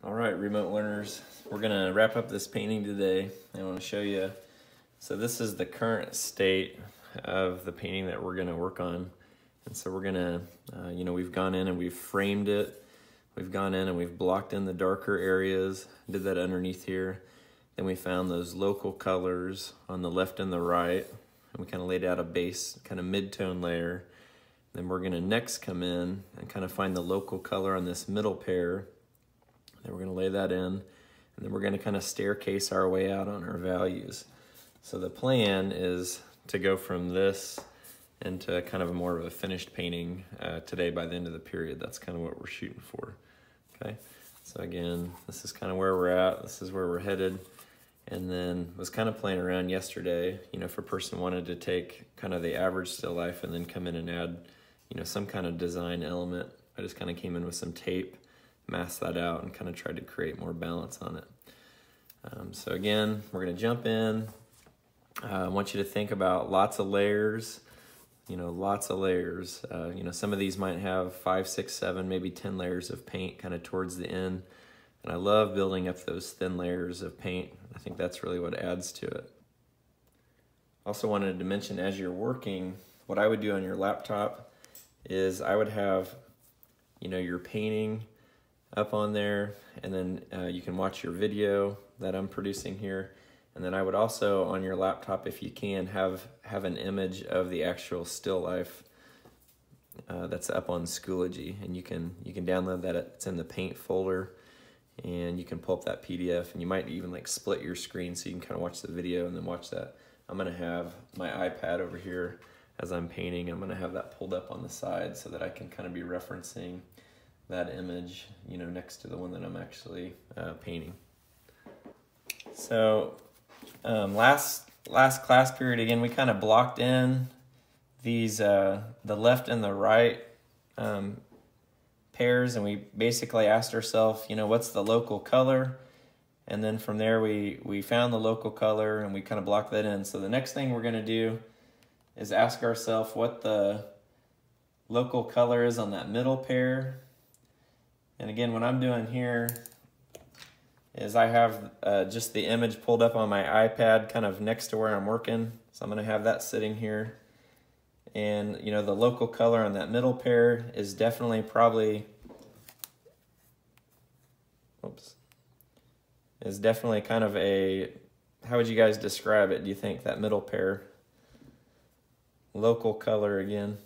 All right, remote learners, we're gonna wrap up this painting today. I want to show you. So this is the current state of the painting that we're gonna work on. And so we're gonna, we've gone in and we've framed it. We've gone in and we've blocked in the darker areas, did that underneath here. Then we found those local colors on the left and the right. And we kind of laid out a base, kind of mid-tone layer. Then we're gonna next come in and kind of find the local color on this middle pair. Then we're going to lay that in, and then we're going to kind of staircase our way out on our values. So the plan is to go from this into kind of a more of a finished painting today by the end of the period. That's kind of what we're shooting for. Okay, so again, this is kind of where we're at. This is where we're headed. And then was kind of playing around yesterday, if a person wanted to take kind of the average still life and then come in and add, some kind of design element. I just kind of came in with some tape, masked that out, and kind of tried to create more balance on it. So again, we're going to jump in. I want you to think about lots of layers, lots of layers. Some of these might have 5, 6, 7, maybe 10 layers of paint kind of towards the end. And I love building up those thin layers of paint. I think that's really what adds to it. Also wanted to mention, as you're working, what I would do on your laptop is I would have, your painting up on there, and then you can watch your video that I'm producing here. And then I would also, on your laptop, if you can, have an image of the actual still life that's up on Schoology, and you can download that. It's in the paint folder, and you can pull up that PDF, and you might even like split your screen so you can kind of watch the video and then watch that. I'm gonna have my iPad over here as I'm painting. I'm gonna have that pulled up on the side so that I can kind of be referencing that image, next to the one that I'm actually painting. So last class period, again, we kind of blocked in these, the left and the right pairs, and we basically asked ourselves, what's the local color? And then from there, we found the local color and we kind of blocked that in. So the next thing we're gonna do is ask ourselves what the local color is on that middle pair. And again, what I'm doing here is I have just the image pulled up on my iPad kind of next to where I'm working. So I'm going to have that sitting here. And, the local color on that middle pair is definitely probably, is definitely kind of a, how would you guys describe it? Do you think that middle pair? Local color again.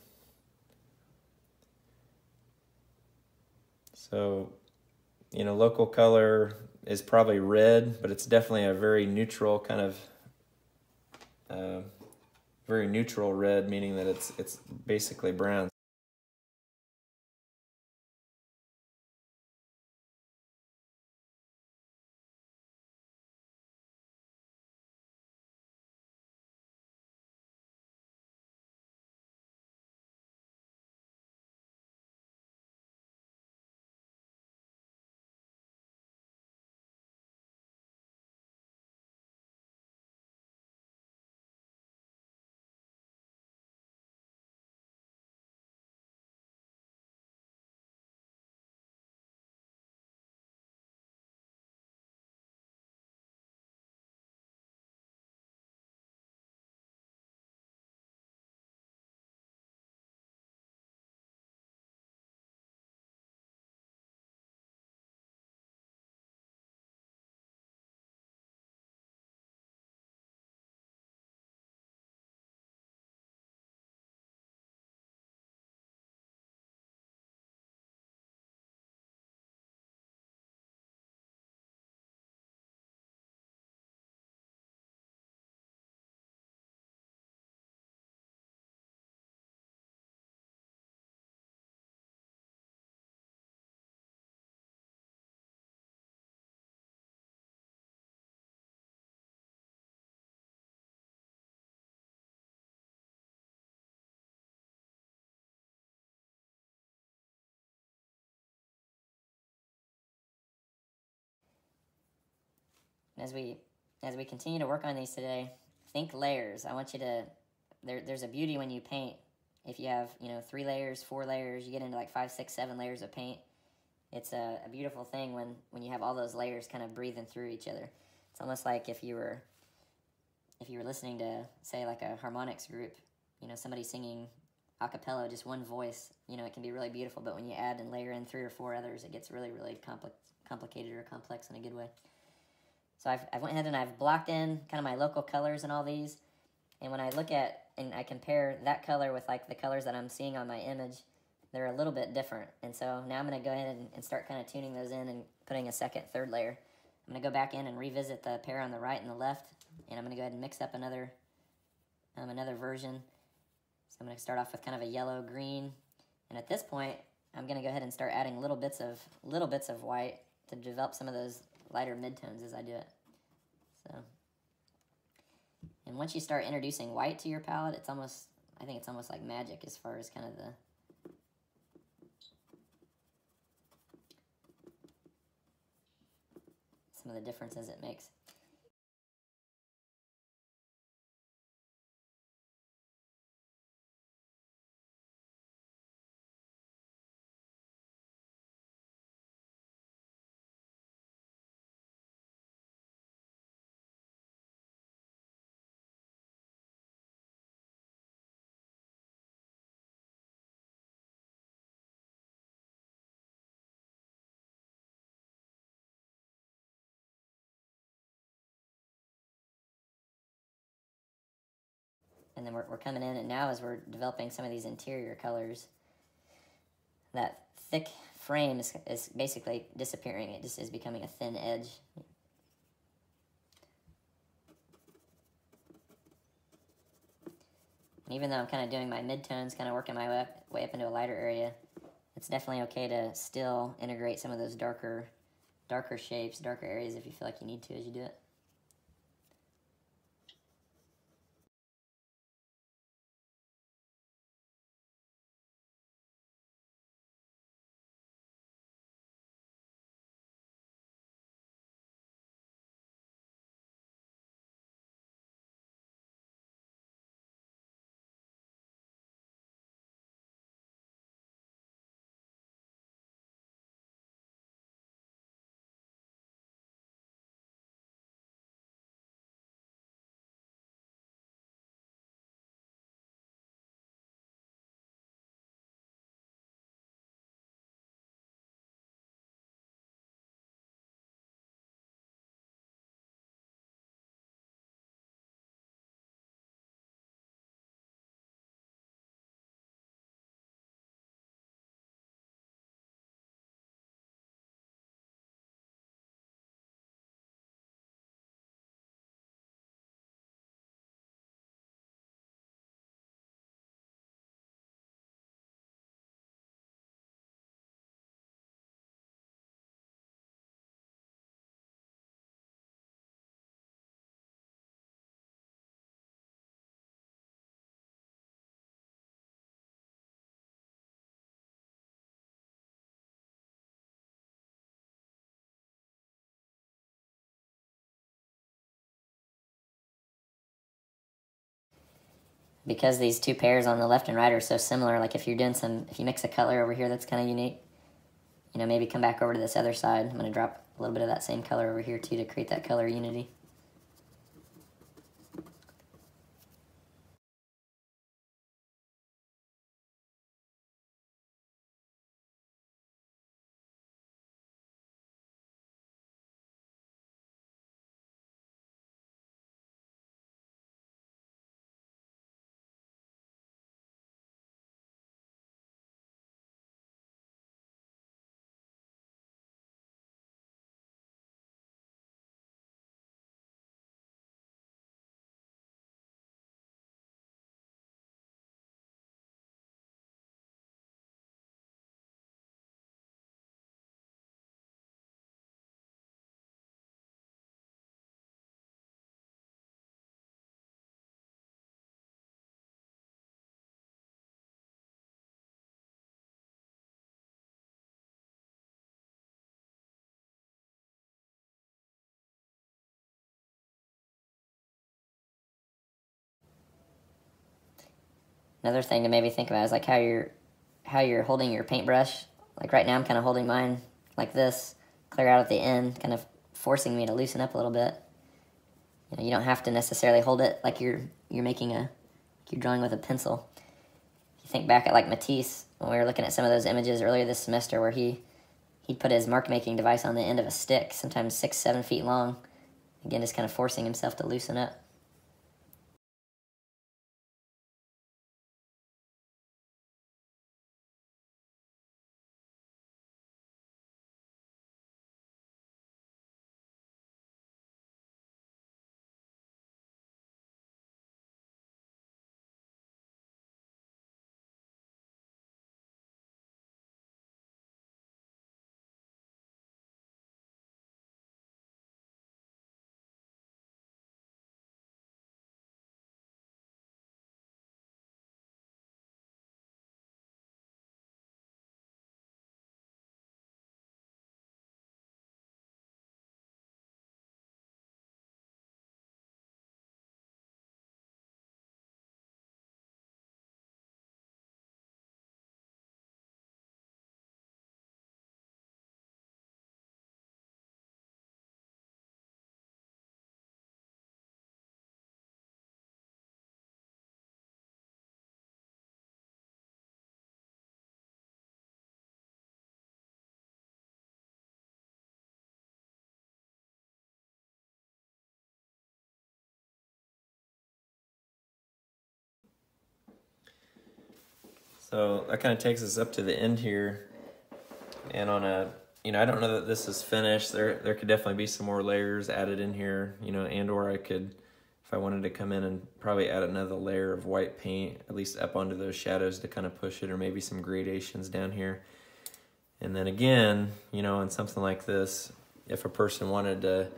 So, local color is probably red, but it's definitely a very neutral kind of, very neutral red, meaning that it's basically brown. As we continue to work on these today, think layers. I want you to, there's a beauty when you paint. If you have, 3 layers, 4 layers, you get into like 5, 6, 7 layers of paint. It's a beautiful thing when you have all those layers kind of breathing through each other. It's almost like if you were listening to, say, like a harmonics group, somebody singing a cappella, just one voice, it can be really beautiful, but when you add and layer in 3 or 4 others, it gets really, really complicated or complex in a good way. So I went ahead and I've blocked in kind of my local colors and all these, and when I look at and I compare that color with like the colors that I'm seeing on my image, they're a little bit different. And so now I'm going to go ahead and start kind of tuning those in and putting a second, third layer. I'm going to go back in and revisit the pair on the right and the left, and I'm going to go ahead and mix up another version. So I'm going to start off with kind of a yellow green, and at this point I'm going to go ahead and start adding little bits of white to develop some of those lighter midtones as I do it. So, and once you start introducing white to your palette, I think it's almost like magic as far as kind of some of the differences it makes. And then we're coming in, and now as we're developing some of these interior colors, that thick frame is basically disappearing. It just is becoming a thin edge. And even though I'm kind of doing my midtones, kind of working my way up into a lighter area, it's definitely okay to still integrate some of those darker shapes, darker areas if you feel like you need to as you do it. Because these two pairs on the left and right are so similar, like if you mix a color over here that's kind of unique, maybe come back over to this other side. I'm going to drop a little bit of that same color over here too to create that color unity. Another thing to maybe think about is like how you're holding your paintbrush. Like right now I'm kind of holding mine like this, clear out at the end, kind of forcing me to loosen up a little bit. You know, you don't have to necessarily hold it like you're drawing with a pencil. If you think back at like Matisse, when we were looking at some of those images earlier this semester where he'd put his mark-making device on the end of a stick, sometimes 6-7 feet long. Again, just kind of forcing himself to loosen up. So that kind of takes us up to the end here. And on a, you know, I don't know that this is finished. There could definitely be some more layers added in here, you know, and or I could, if I wanted to come in and probably add another layer of white paint, at least up onto those shadows to kind of push it, or maybe some gradations down here. And then again, you know, on something like this, if a person wanted to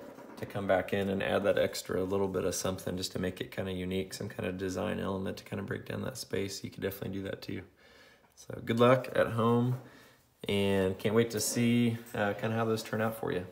come back in and add that extra little bit of something just to make it kind of unique, some kind of design element to kind of break down that space, you could definitely do that too. So good luck at home, and can't wait to see kind of how those turn out for you.